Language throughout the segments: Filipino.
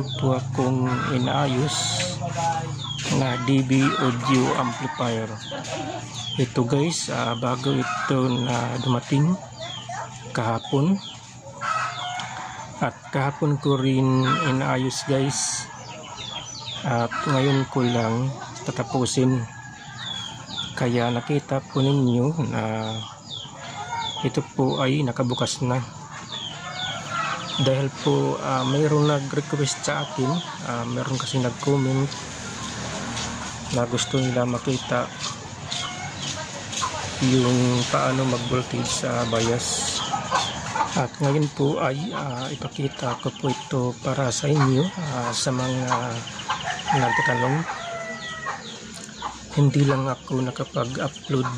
mayroon po akong inaayos na DB audio amplifier. Ito guys, bago ito na dumating kahapon, at kahapon ko rin inaayos guys, at ngayon ko lang tatapusin. Kaya nakita po ninyo na ito po ay nakabukas na. Dahil po mayroong nag-request sa akin, mayroon kasi nag-comment na gusto nila makita yung paano mag-voltage sa bias. At ngayon po ay ipakita ko po ito para sa inyo, sa mga nagtatanong. Hindi lang ako nakapag-upload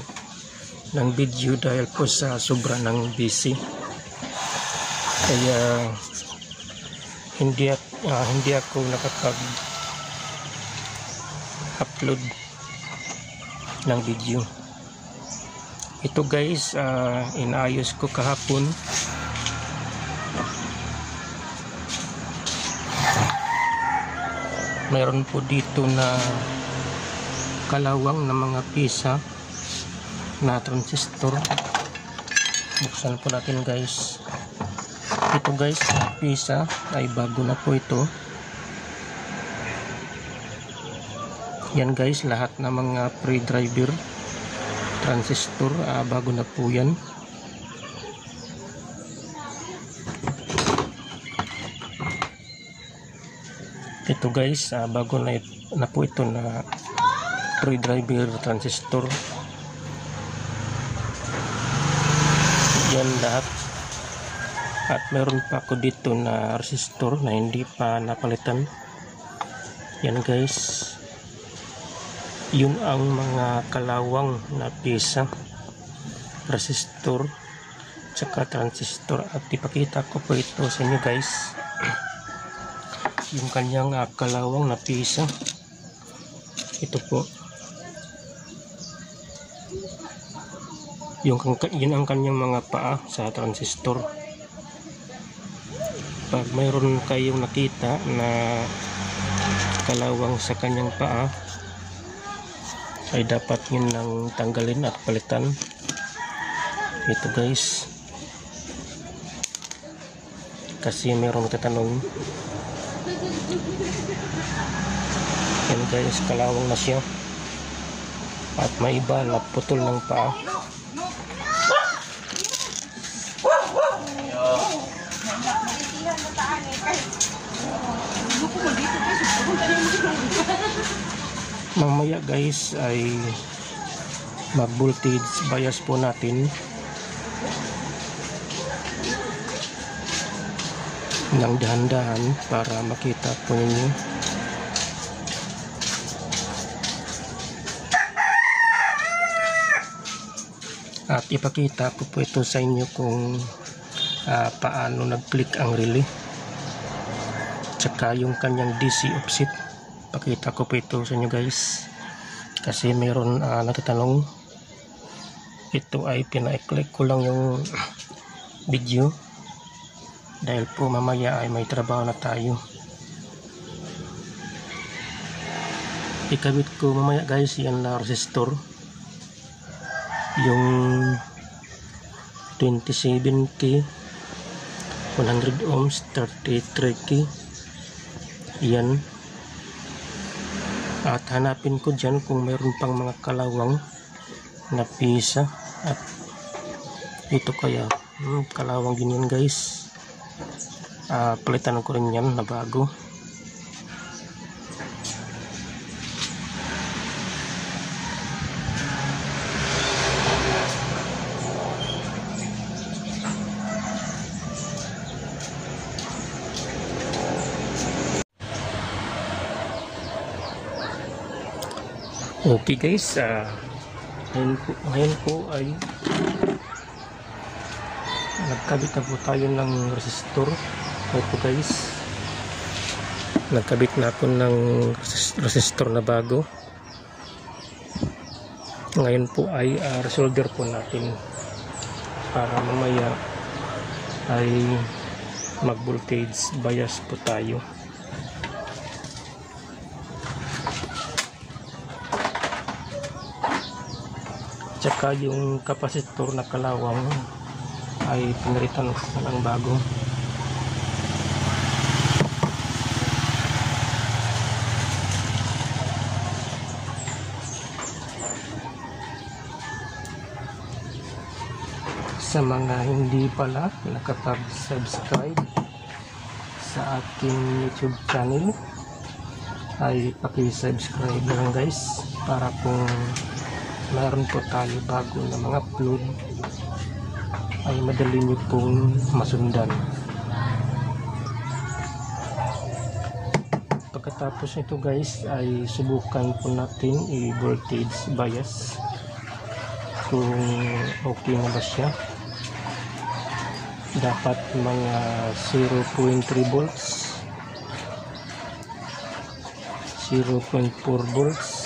ng video dahil po sa sobra ng busy. Kaya hindi ako nakapag-upload ng video. Ito guys, inayos ko kahapon. Mayroon po dito na kalawang na mga pisa na transistor. Buksan po natin guys. Ito guys, pisa ay bago na po ito. Yan guys, lahat na mga pre-driver transistor, bago na po yan. Ito guys, bago na po ito na pre-driver transistor. Yan lahat. At meron pa ako dito na resistor na hindi pa napalitan. Yan guys, yun ang mga kalawang na pisa, resistor tsaka transistor. At ipakita ko po ito sa inyo guys, yung kanyang kalawang na pisa. Ito po, yun ang kanyang mga paa sa transistor. Pag mayroon kayong nakita na kalawang sa kanyang paa, ay dapat yun nang tanggalin at palitan. Ito guys, kasi mayroong nagtatanong. Yan guys, kalawang na siya, at may iba na putol ng paa. Mamaya guys ay mag-voltage bias po natin ng dahan-dahan para makita po ninyo. At ipakita ko po ito sa inyo kung paano nag-click ang relay tsaka yung kanyang DC offset. Pakita ko po ito sa inyo guys, kasi mayroon nagtatanong. Ito ay pina-click ko lang yung video dahil po mamaya ay may trabaho na tayo. Ikabit ko mamaya guys yan na resistor, yung 27K 100 ohms 33K yan. At hanapin ko dyan kung mayroon pang mga kalawang na pisa. At ito kaya kalawang din yan guys, palitan ko rin yan na bago. Okay guys, ngayon po ay nagkabit na po tayo ng resistor. Ito guys, nagkabit na ako ng resistor na bago. Ngayon po ay resolder po natin para mamaya ay mag voltage bias po tayo. Tsaka yung kapasitor na kalawang ay pinalitan ko ng bago. Sa mga hindi pala nakapag-subscribe sa aking YouTube channel ay paki-subscribe lang guys, para kung mayroon po tayo bago na mga upload ay madali nyo pong masundan. Pagkatapos nito guys ay subukan po natin i-voltage bias kung okay na ba siya. Dapat mga 0.3 volts, 0.4 volts.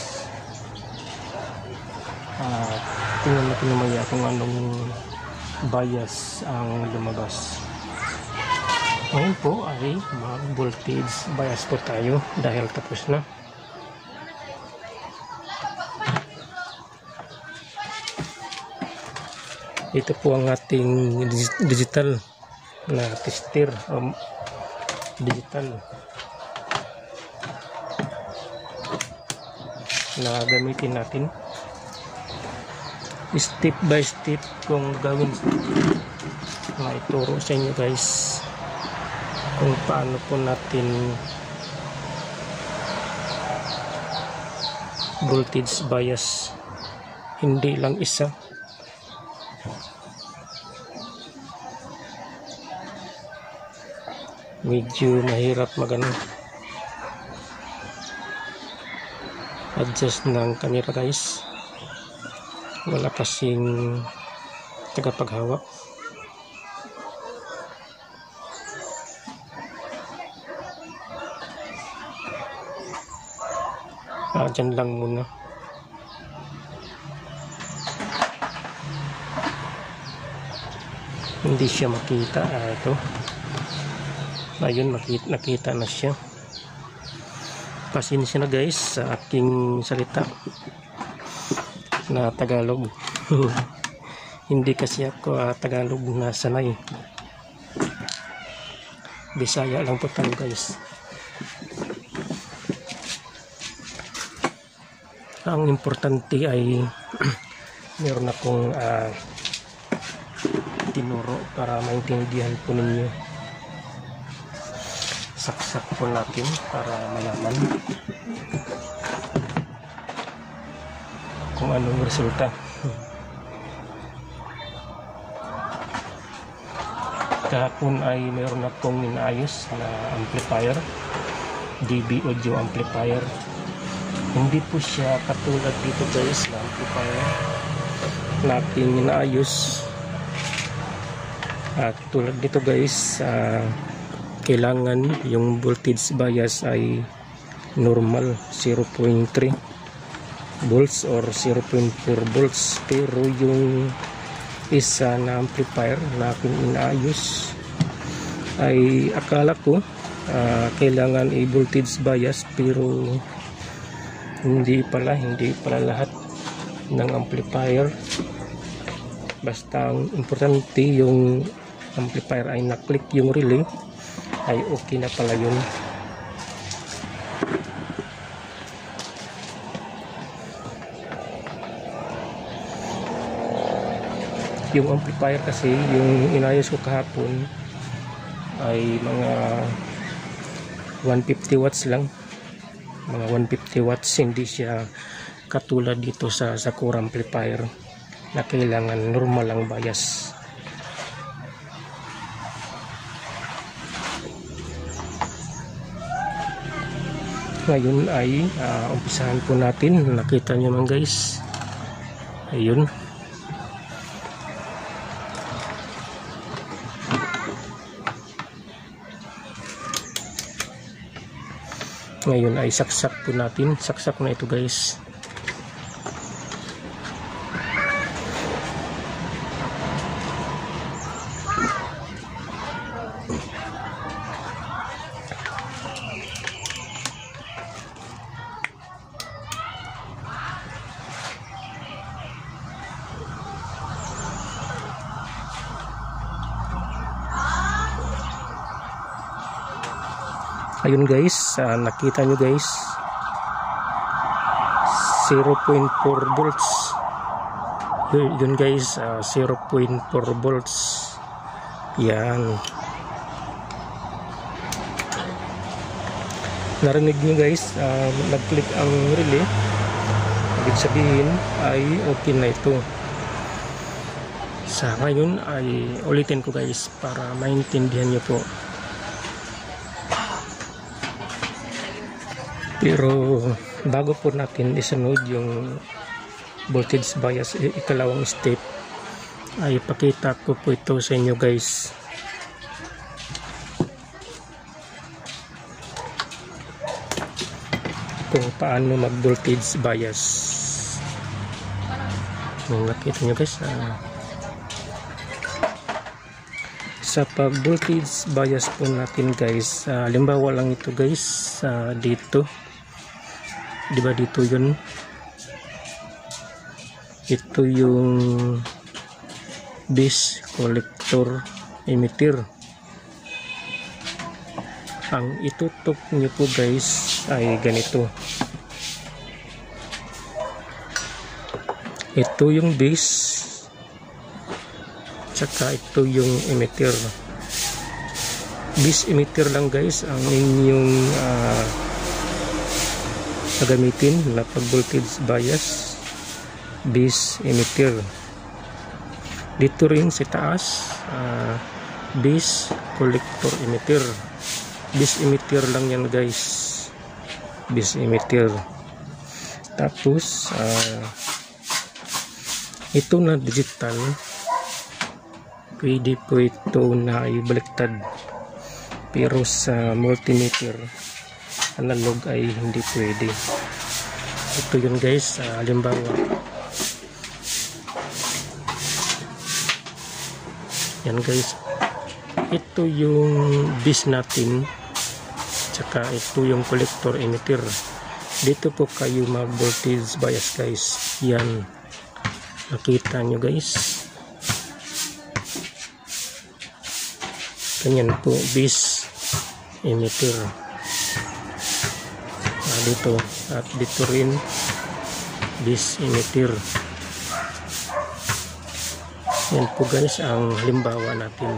Tingnan natin mamaya kung anong bias ang lumabas. Ngayon po ay mag-voltage bias po tayo dahil tapos na. Ito po ang ating digital na tester, digital na gamitin natin step by step kung gawin na ituro sa inyo guys kung paano po natin voltage bias, hindi lang isa. Medyo mahirap adjust ng camera guys, wala kasing tagapaghawak. Dyan lang muna. Hindi siya makita. Ito ayun, nakita na siya. Pasensya na guys sa aking salita na Tagalog. Hindi kasi ako Tagalog na sanay. Bisaya lang po tayo guys. Ang importante ay meron akong tinuro para maintindihan po ninyo. Saksak po natin para malaman kung anong resulta. Kahapon ay mayroon akong inaayos na amplifier, DB audio amplifier. Hindi po siya katulad dito guys na amplifier na aking inaayos. Tulad dito guys, kailangan yung voltage bias ay normal 0.3 volts or 0.4 volts, pero yung isa na amplifier na aking inaayos ay akala ko kailangan i-voltage bias, pero hindi pala lahat ng amplifier. Basta ang importante yung amplifier ay na-click yung relay ay okay na pala yun. Yung amplifier kasi yung inayos ko kahapon ay mga 150 watts lang, mga 150 watts. Hindi siya katulad dito sa core amplifier na kailangan normal ang bias. Ngayon ay umpisahan po natin. Nakita nyo man guys, ayun. Ngayon ay saksak po natin. Saksak na ito guys. Ayun guys, nakita nyo guys, 0.4 volts. Yun guys, 0.4 volts. Yan. Narinig nyo guys, nag-click ang relay. Ibig sabihin ay okay na ito. Sa ngayon ay ulitin ko guys para maintindihan nyo po. Pero bago po natin isunod yung voltage bias ikalawang step, ay ipakita ko po ito sa inyo guys. Kung paano mag voltage bias. Nakita nyo guys, sa pag voltage bias po natin guys, halimbawa lang ito guys, dito, diba dito yun, ito yung base collector emitter. Ang itutok nyo po guys ay ganito. Ito yung base, tsaka ito yung emitter. Base emitter lang guys ang inyong gagamitin na pag voltage bias. Base emitter. Dito rin sa taas, base collector emitter. Base emitter lang yan guys. Base emitter. Tapos ito na digital, pwede po ito na ibaliktad, pero sa multimeter analog ay hindi pwede. Ito yun guys, halimbawa yan guys, ito yung base natin, tsaka ito yung collector emitter. Dito po kayo mag voltage bias guys. Yan, nakita nyo guys, ganyan po base emitter. Dito at dito rin base emitter. Yan po guys ang halimbawa natin,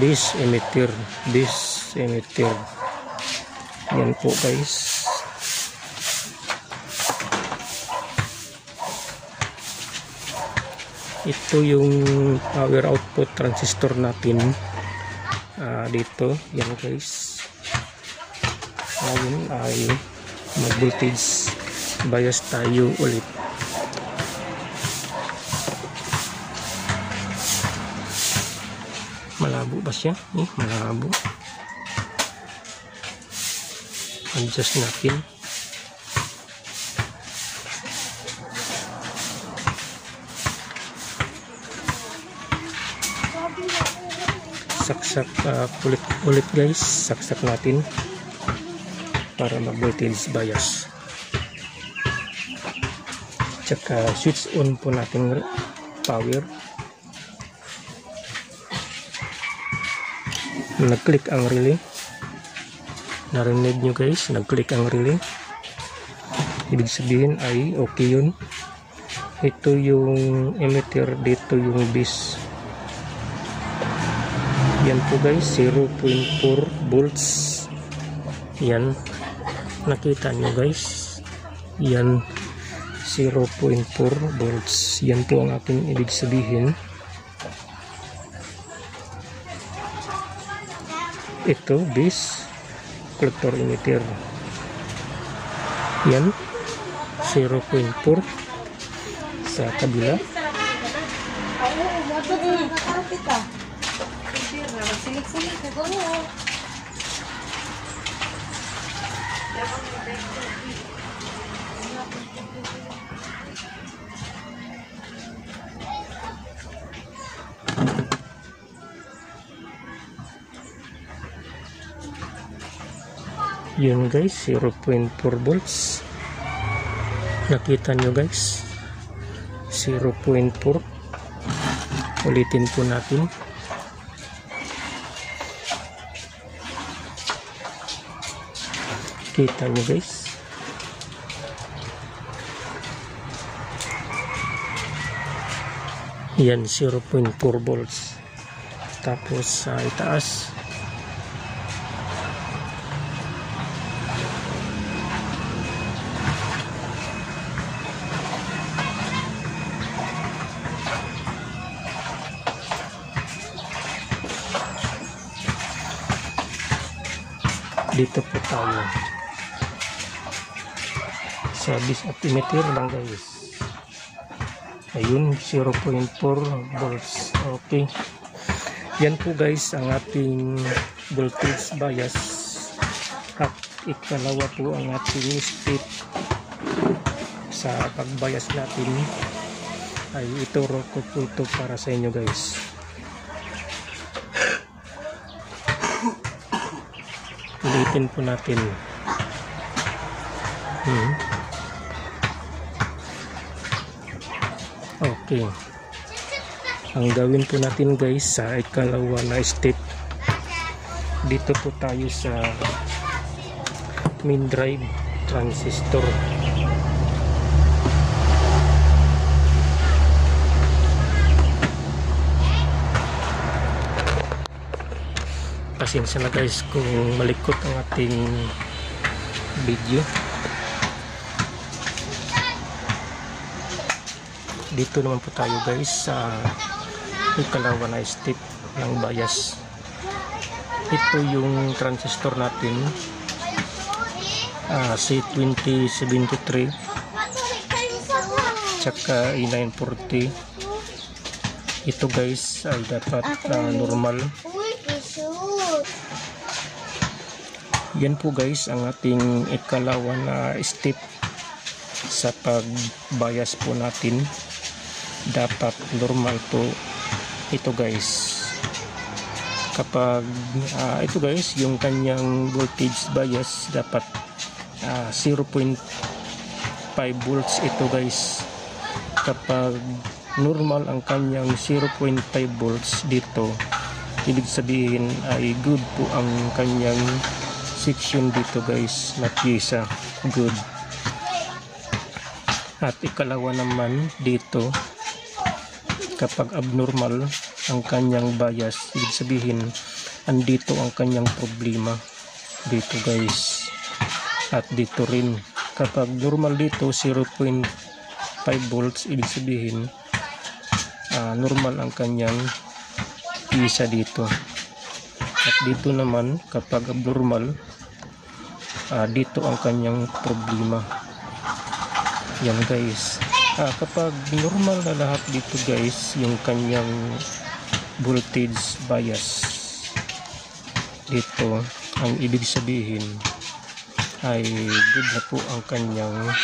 base emitter, base emitter. Yan po guys. Ito yung power output transistor natin, dito. Yan guys. Ngayon ay mag voltage bias tayo ulit. Malabo ba siya? Malabo. Adjust natin. Saksak ulit guys, saksak natin para mag voltage bias. Tsaka switch on po natin power. Nag-click ang relay. Narinig nyo guys, nag-click ang relay. Ibig sabihin ay okay yun. Ito yung emitter, dito yung base. Yan po guys, 0.4 volts. Yan, nakita nyo guys, yan 0.4 volts. Yan po ang ating ibig sabihin. Ito base collector emitter. Yan 0.4 sa kabila. Yun guys, 0.4 volts. Nakita nyo guys, 0.4. Ulitin po natin. Kita nyo guys. Yan 0.4 volts. Tapos sa itaas dito po tayo sa disameter lang guys. Ayun 0.4 volts. Okay, yan po guys ang ating voltage bias, at ikalawa po ang ating step sa pagbias natin. Ay ituro ko po ito para sa inyo guys. Ulitin po natin. Okay, ang gawin po natin guys sa ikalawa na step, dito po tayo sa main drive transistor. Pasensya na guys kung malikot ang ating video. Dito naman po tayo guys sa ikalawa na step ng bias. Ito yung transistor natin, C2073 tsaka E940. Ito guys ay dapat normal. Yan po guys ang ating ikalawa na step sa pag-bias po natin. Dapat normal po ito guys. Kapag ito guys yung kanyang voltage bias dapat 0.5 volts ito guys. Kapag normal ang kanyang 0.5 volts dito, ibig sabihin ay good po ang kanyang section dito guys na pyesa, good. At ikalawa naman dito, kapag abnormal ang kanyang bias, ibig sabihin andito ang kanyang problema dito guys. At dito rin kapag normal dito 0.5 volts, ibig sabihin normal ang kanyang pyesa dito. At dito naman kapag abnormal, dito ang kanyang problema. Yan guys. Kapag normal na lahat dito guys yung kanyang voltage bias dito, ang ibig sabihin ay good na po ang kanyang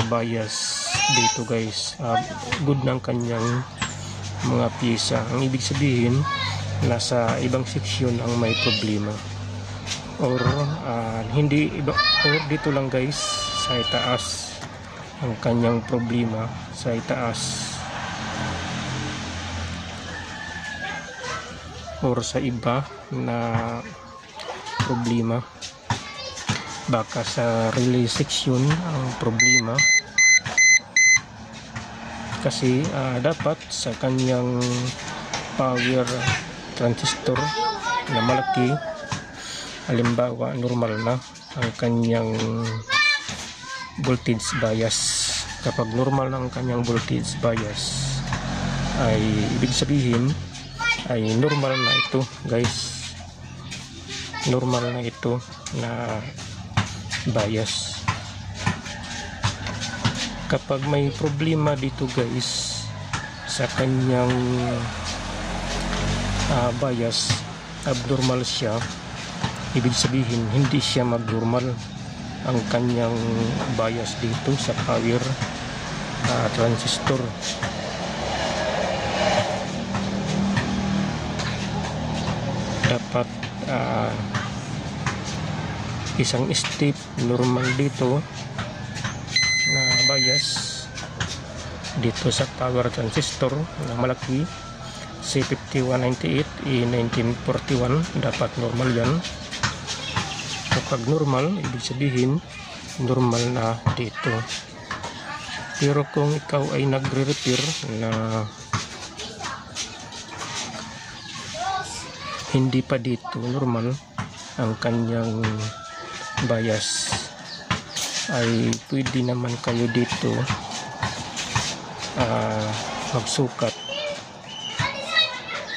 bias dito guys. Good na ang kanyang mga pyesa. Ang ibig sabihin nasa ibang section ang may problema, or hindi iba, or dito lang guys sa itaas ang kanyang problema, sa itaas or sa iba na problema, baka sa relay section ang problema. Kasi dapat sa kanyang power transistor na malaki, halimbawa normal na ang kanyang voltage bias. Kapag normal na ang kanyang voltage bias ay ibig sabihin ay normal na ito guys, normal na ito na bias. Kapag may problema dito guys sa kanyang bias, abnormal siya, ibig sabihin hindi siya magnormal ang kanyang bias dito sa power transistor. Dapat isang step normal dito na bias dito sa power transistor na malaki, C5198 E1941, dapat normal yan. Pag normal, ibig sabihin normal na dito. Pero kung ikaw ay nagre-repair na hindi pa dito normal ang kanyang bias, ay pwede naman kayo dito magsukat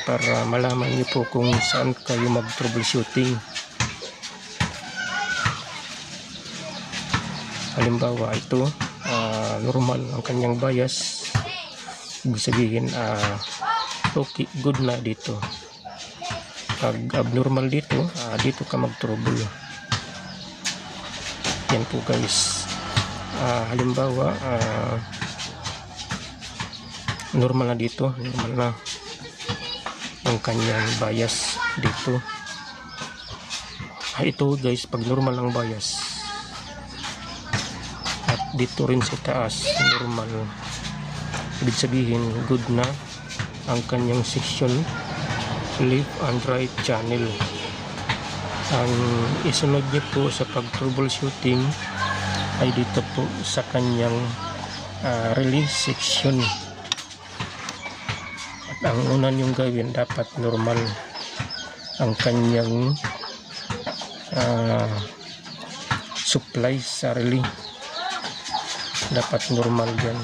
para malaman niyo po kung saan kayo mag-troubleshooting. Halimbawa ito, normal ang kanyang bias, ibig sabihin okay, good na dito. Pag abnormal dito, dito ka mag-trouble. Yan po guys. Halimbawa normal na dito, normal na ang kanyang bias dito. Ito guys, pag normal ang bias at dito rin sa taas normal, ibig sabihin good na ang kanyang section left and right channel. Ang isunod niyo po sa pag troubleshooting ay dito po sa kanyang relay section. Ang una niyong gawin, dapat normal ang kanyang supply sa relay. Dapat normal yan.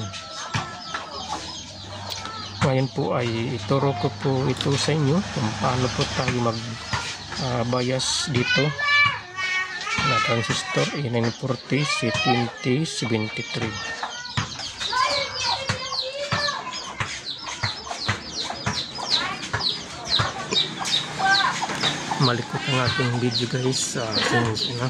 Ngayon po ay ituro ko po ito sa inyo kung paano po tayo mag bias dito na transistor A940 C2073. Malikot ang ating video guys, na.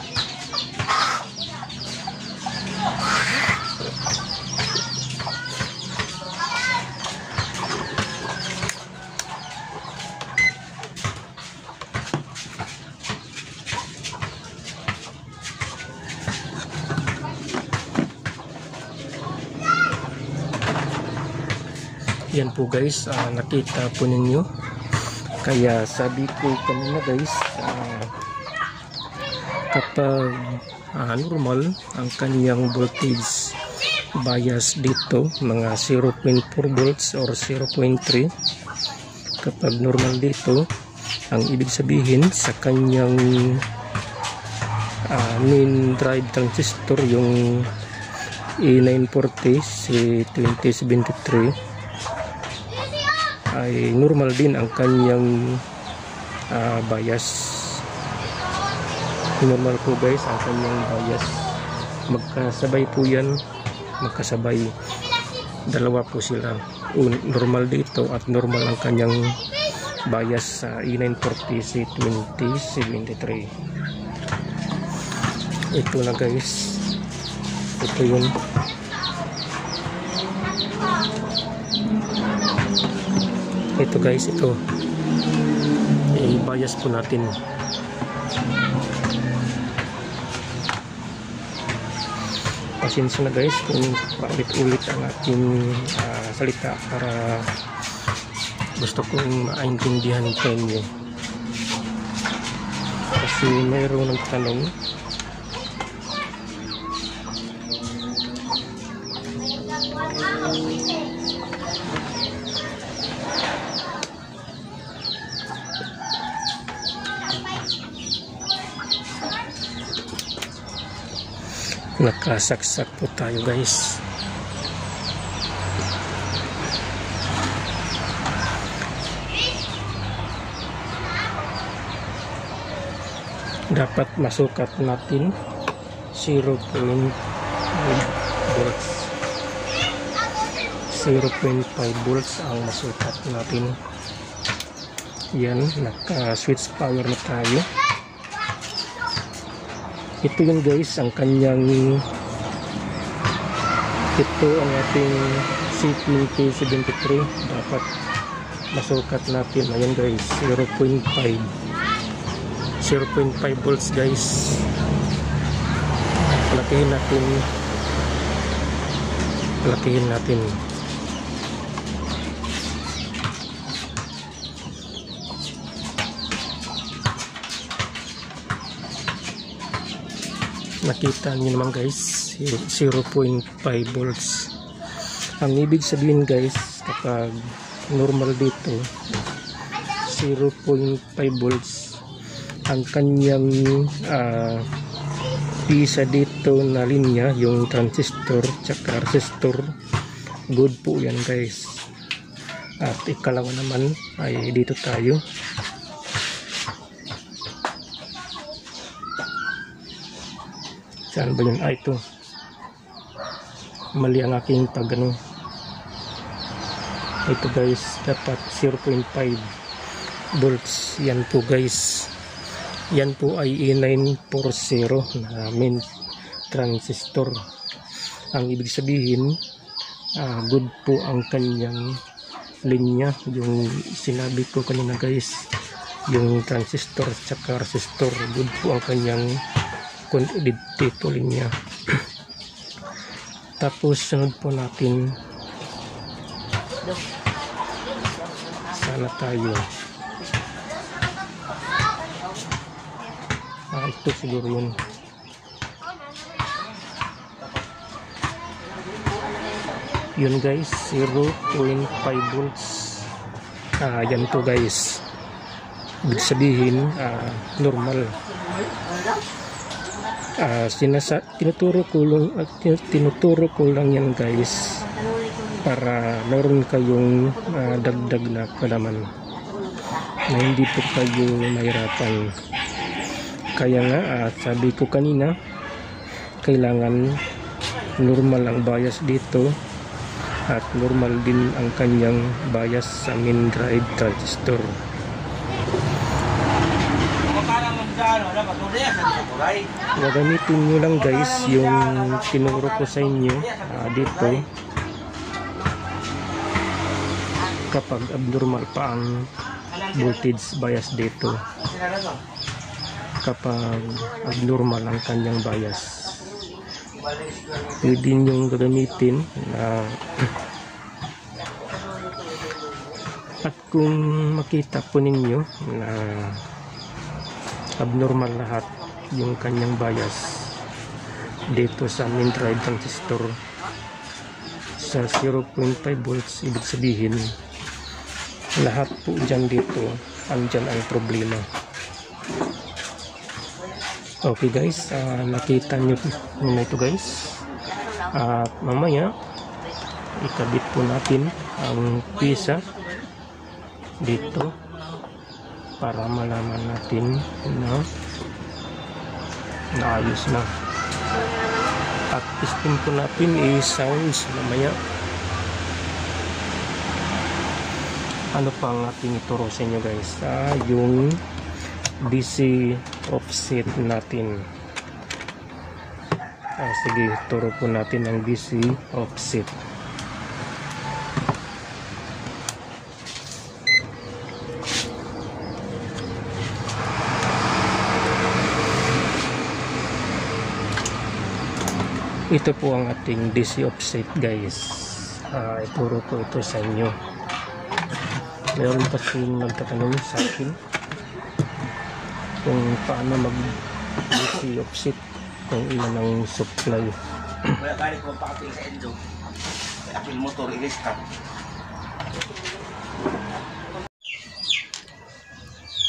Yan po guys, nakita po ninyo. Kaya sabi ko kanina guys, kapag normal ang kanyang voltage bias dito, mga 0.4 volts or 0.3, kapag normal dito, ang ibig sabihin sa kanyang main drive transistor, yung A940 C2073, ay normal din ang kanyang bias. Normal po guys ang kanyang bias, magkasabay po yan, magkasabay, dalawa po sila, normal dito at normal ang kanyang bias sa E940 C2073. Ito na guys, ito yun. Ito guys, ito i-bias po natin. Pasensya na guys kung paulit-ulit ang ating salita, para gusto kong maintindihan sa inyo, kasi mayroon ng tanong nakasaksak po tayo guys. Dapat masukat natin 0.5 volts. 0.5 volts ang masukat natin. Yan, naka-switch power na tayo. Ito yun guys, ang kanyang, ito ang ating C2073, dapat masukat natin. Ayan guys, 0.5 volts guys. Palakihin natin. nakita niyo naman guys, 0.5 volts. Ang ibig sabihin guys, kapag normal dito 0.5 volts ang kanyang pisa dito na linya, yung transistor tsaka resistor, good po yan guys. At ikalawa naman ay dito tayo. Saan ba yun? Ito mali ang aking pagano. Ito guys, dapat 0.5 volts. Yan po guys, yan po ay E940 na main transistor. Ang ibig sabihin, good po ang kanyang linya, yung sinabi ko kanina guys, yung transistor tsaka resistor, good po ang kanyang dito linya. Tapos sunod po natin, sana tayo ito siguro yun. Yun guys, 0.5 volts. Yan po guys, ibig sabihin normal. Tinuturo ko lang yan guys para meron kayong dagdag na kalaman na hindi po kayo mahirapan. Kaya nga sabi ko kanina, kailangan normal ang bias dito at normal din ang kanyang bias sa main drive transistor. Gagamitin nyo lang guys yung tinuro ko sa inyo dito kapag abnormal pa ang voltage bias dito, kapag abnormal ang kanyang bias. Pwede nyo gagamitin at kung makita po ninyo na abnormal lahat yung kanyang bias dito sa main drive transistor sa 0.5 volts, ibig sabihin lahat po dyan dito andyan ang problema. Okay guys, nakita nyo na ito guys, at mamaya ikabit po natin ang pisa dito para malaman natin na naayos na. At testing po natin sounds mamaya. Ano pa ang ating ituro sa inyo guys? Yung DC offset natin. Sige, turo po natin ang DC offset. Ito po ang ating DC offset guys. Ituro ko ito sa inyo. Meron kasing nagtatanong sa akin kung paano mag DC offset kung ilan ang supply. Wala galing ko pakating sa endo. Aking motor i-restart.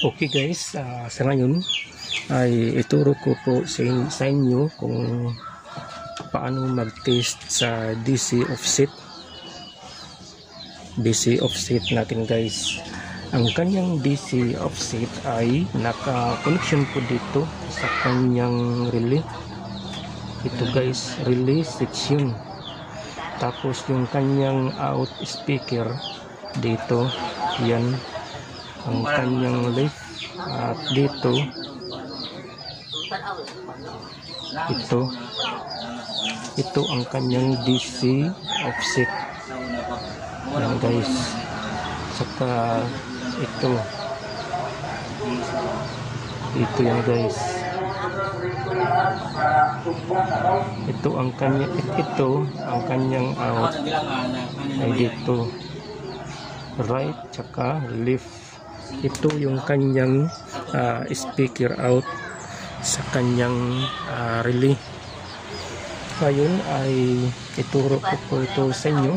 Okay guys, sa ngayon ay ituro ko po sa inyo kung paano mag-test sa DC offset. DC offset natin guys. Ang kanyang DC offset ay naka-connection po dito sa kanyang relay. Ito guys, relay section. Tapos yung kanyang out speaker dito, yan ang kanyang left. At dito ito ang kanyang DC offset. Yan guys, saka ito yan guys, ito ang kanyang out ay dito, right saka left. Ito yung kanyang speaker out sa kanyang relay. Ngayon ay ituro ko po ito sa inyo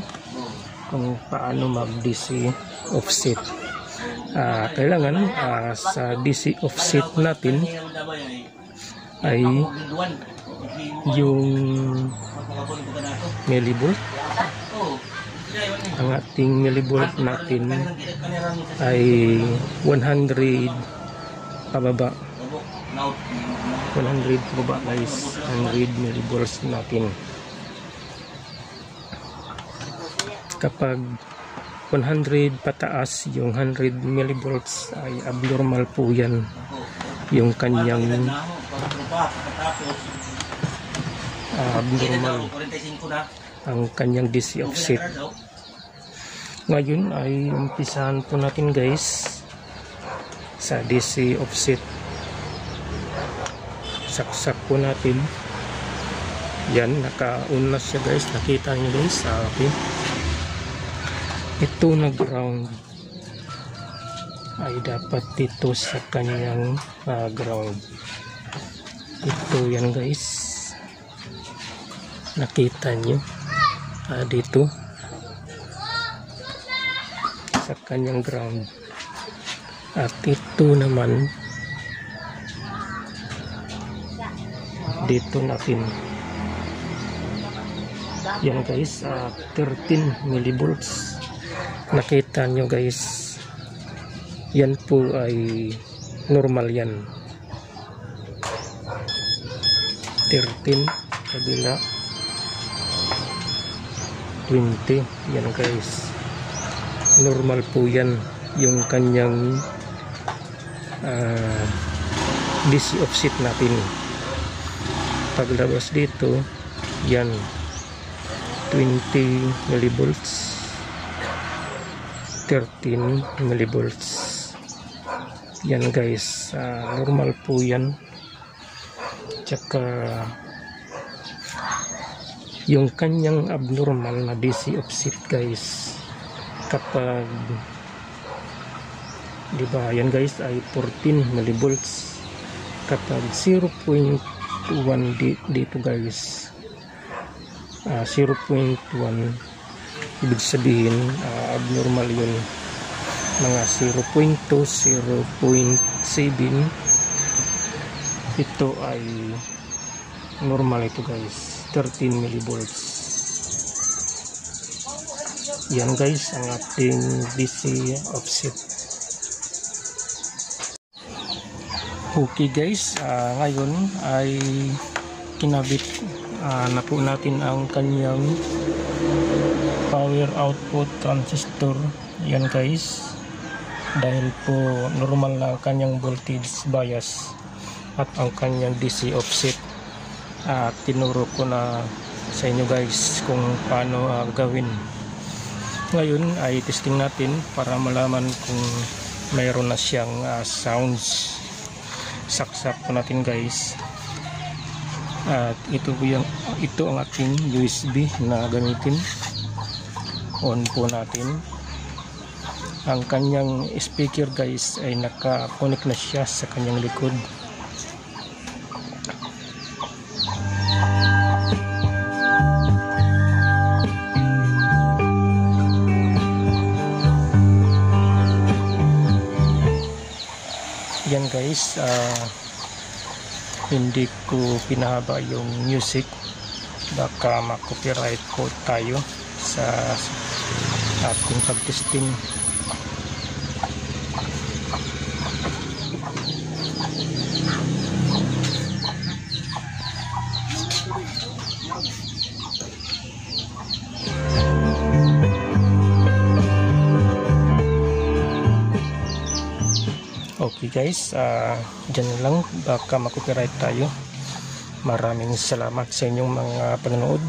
kung paano mag DC offset. Kailangan sa DC offset natin ay yung millivolt. Ang ating millivolt natin ay 100 pababa. 100 pababa guys, 100 millivolts natin. Kapag 100 pataas yung 100 millivolts ay abnormal po yan yung kanyang abnormal ang kanyang DC offset. Ngayon ay umpisahan po natin guys sa DC offset. Saksak po natin yan, naka-on na siya guys, nakita nyo guys sa akin. Ito na ground ay dapat dito sa kanyang ground. Ito yan guys, nakita nyo dito sa kanyang ground. At ito naman dito natin yan guys, 13 millivolts. Nakita nyo guys, yan po ay normal yan. 13 kabila 20 yan guys, normal po yan yung kanyang DC offset natin. Paglabas dito yan 20 millivolts, 13 millivolts yan guys, normal po yan. Tsaka yung kanyang abnormal na DC offset guys, kapag diba yan guys ay 14 millivolts, kapag 0.1 dito guys, 0.1 ibig sabihin abnormal yun. Mga 0.2, 0.7 ito ay normal ito guys, 13 millivolts yan guys ang ating DC offset. Okay guys, ngayon ay kinabit na po natin ang kanyang power output transistor yan guys, dahil po normal na ang kanyang voltage bias at ang kanyang DC offset. Tinuro ko na sa inyo guys kung paano gawin. Ngayon ay testing natin para malaman kung mayroon na siyang sounds. Saksak po natin guys. At ito ang ating USB na gamitin. On po natin. Ang kanyang speaker guys ay naka-connect na siya sa kanyang likod. Yan guys, hindi ko pinahaba yung music, baka ma-copyright ko tayo sa ating pag-testing. Okay guys, dyan lang, baka ma-copyright tayo. Maraming salamat sa inyong mga panonood.